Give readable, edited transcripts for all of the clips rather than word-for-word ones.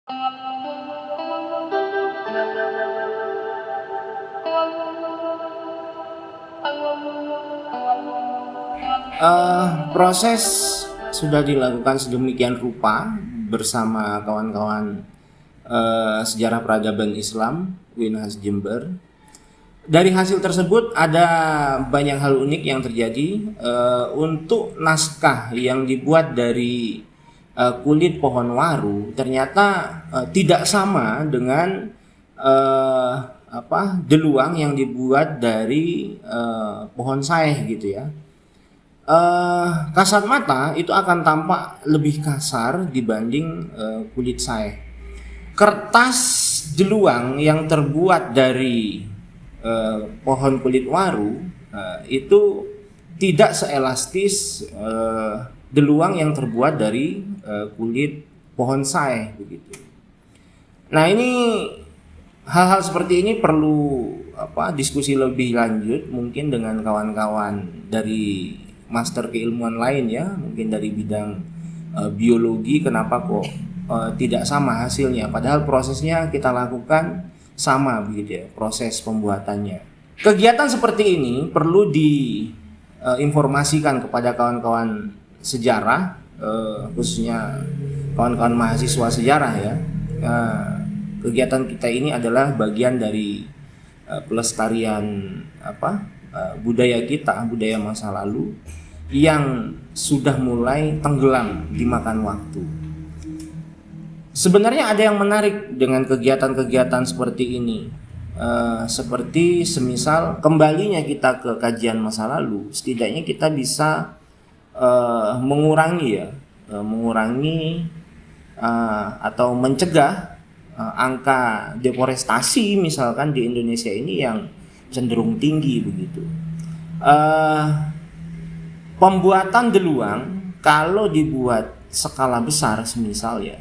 Proses sudah dilakukan sedemikian rupa bersama kawan-kawan sejarah peradaban Islam Unhas Jember. Dari hasil tersebut ada banyak hal unik yang terjadi. Untuk naskah yang dibuat dari kulit pohon waru ternyata tidak sama dengan deluang yang dibuat dari pohon saeh gitu ya. Kasat mata itu akan tampak lebih kasar dibanding kulit saeh. Kertas deluang yang terbuat dari pohon kulit waru itu tidak seelastis deluang yang terbuat dari kulit pohon saeh begitu. Nah, ini hal-hal seperti ini perlu diskusi lebih lanjut mungkin dengan kawan-kawan dari master keilmuan lain ya, mungkin dari bidang biologi. Kenapa kok tidak sama hasilnya, padahal prosesnya kita lakukan sama begitu ya, proses pembuatannya. Kegiatan seperti ini perlu diinformasikan kepada kawan-kawan sejarah, khususnya kawan-kawan mahasiswa sejarah ya. Kegiatan kita ini adalah bagian dari pelestarian budaya kita, budaya masa lalu yang sudah mulai tenggelam dimakan waktu. Sebenarnya ada yang menarik dengan kegiatan-kegiatan seperti ini, seperti semisal kembalinya kita ke kajian masa lalu, setidaknya kita bisa mengurangi atau mencegah angka deforestasi misalkan di Indonesia ini yang cenderung tinggi begitu. Pembuatan deluang kalau dibuat skala besar semisal ya,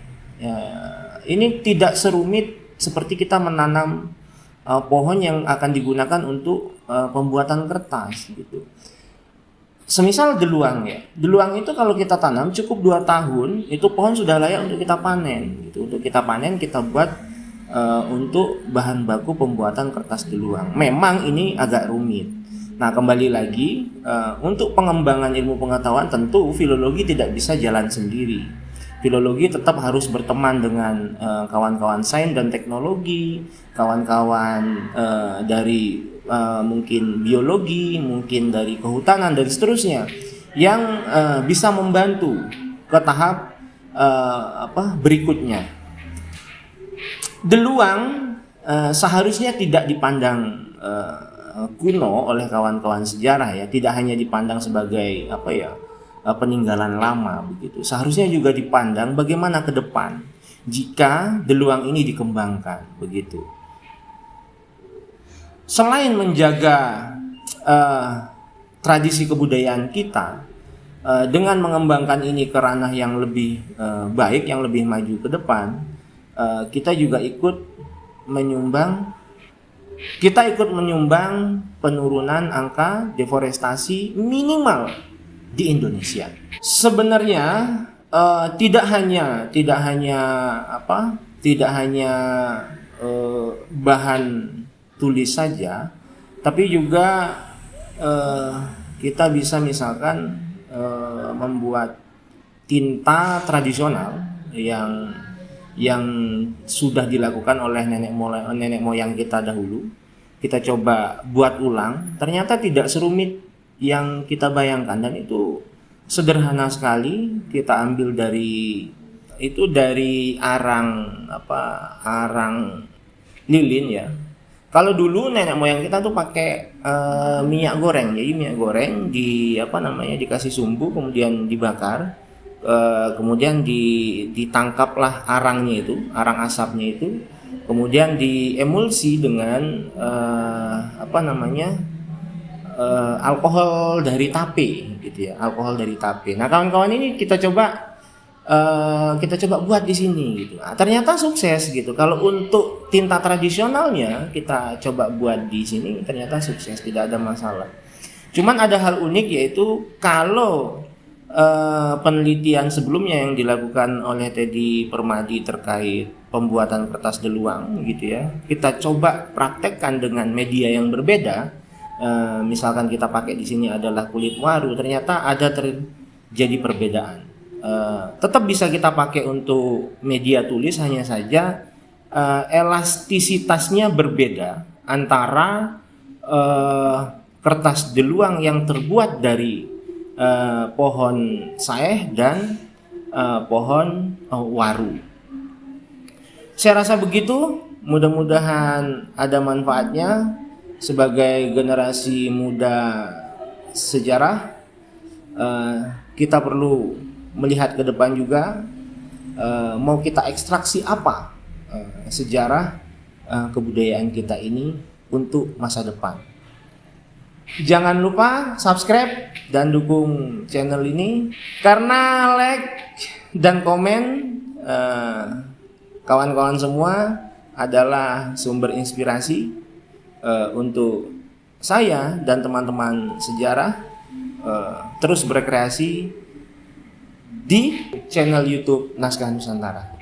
ini tidak serumit seperti kita menanam pohon yang akan digunakan untuk pembuatan kertas gitu. Semisal deluang ya, deluang itu kalau kita tanam cukup 2 tahun itu pohon sudah layak untuk kita panen gitu. Untuk kita panen kita buat untuk bahan baku pembuatan kertas deluang. Memang ini agak rumit. Nah, kembali lagi untuk pengembangan ilmu pengetahuan tentu filologi tidak bisa jalan sendiri. Filologi tetap harus berteman dengan kawan-kawan sains dan teknologi, kawan-kawan dari mungkin biologi, mungkin dari kehutanan dan seterusnya yang bisa membantu ke tahap berikutnya. Deluang seharusnya tidak dipandang kuno oleh kawan-kawan sejarah ya, tidak hanya dipandang sebagai peninggalan lama begitu. Seharusnya juga dipandang bagaimana ke depan jika deluang ini dikembangkan begitu. Selain menjaga tradisi kebudayaan kita dengan mengembangkan ini ke ranah yang lebih baik, yang lebih maju ke depan, kita juga ikut menyumbang penurunan angka deforestasi minimal di Indonesia. Sebenarnya tidak hanya bahan tulis saja, tapi juga kita bisa misalkan membuat tinta tradisional yang sudah dilakukan oleh nenek moyang kita dahulu. Kita coba buat ulang, ternyata tidak serumit yang kita bayangkan, dan itu sederhana sekali. Kita ambil dari arang lilin ya. Kalau dulu nenek moyang kita tuh pakai minyak goreng. Jadi minyak goreng dikasih sumbu, kemudian dibakar, kemudian ditangkaplah arangnya itu, arang asapnya itu, kemudian diemulsi dengan alkohol dari tape gitu ya, alkohol dari tape. Nah, kawan-kawan ini kita coba buat di sini gitu. Nah, ternyata sukses gitu. Kalau untuk tinta tradisionalnya kita coba buat di sini, ternyata sukses, tidak ada masalah. Cuman ada hal unik, yaitu kalau penelitian sebelumnya yang dilakukan oleh Teddy Permadi terkait pembuatan kertas deluang gitu ya, kita coba praktekkan dengan media yang berbeda. Misalkan kita pakai di sini adalah kulit waru, ternyata ada terjadi perbedaan. Tetap bisa kita pakai untuk media tulis, hanya saja elastisitasnya berbeda antara kertas deluang yang terbuat dari pohon saeh dan pohon waru. Saya rasa begitu, mudah-mudahan ada manfaatnya. Sebagai generasi muda sejarah, kita perlu melihat ke depan juga, mau kita ekstraksi apa sejarah kebudayaan kita ini untuk masa depan. Jangan lupa subscribe dan dukung channel ini, karena like dan komen kawan-kawan semua adalah sumber inspirasi untuk saya dan teman-teman sejarah terus berkreasi di channel YouTube Naskah Nusantara.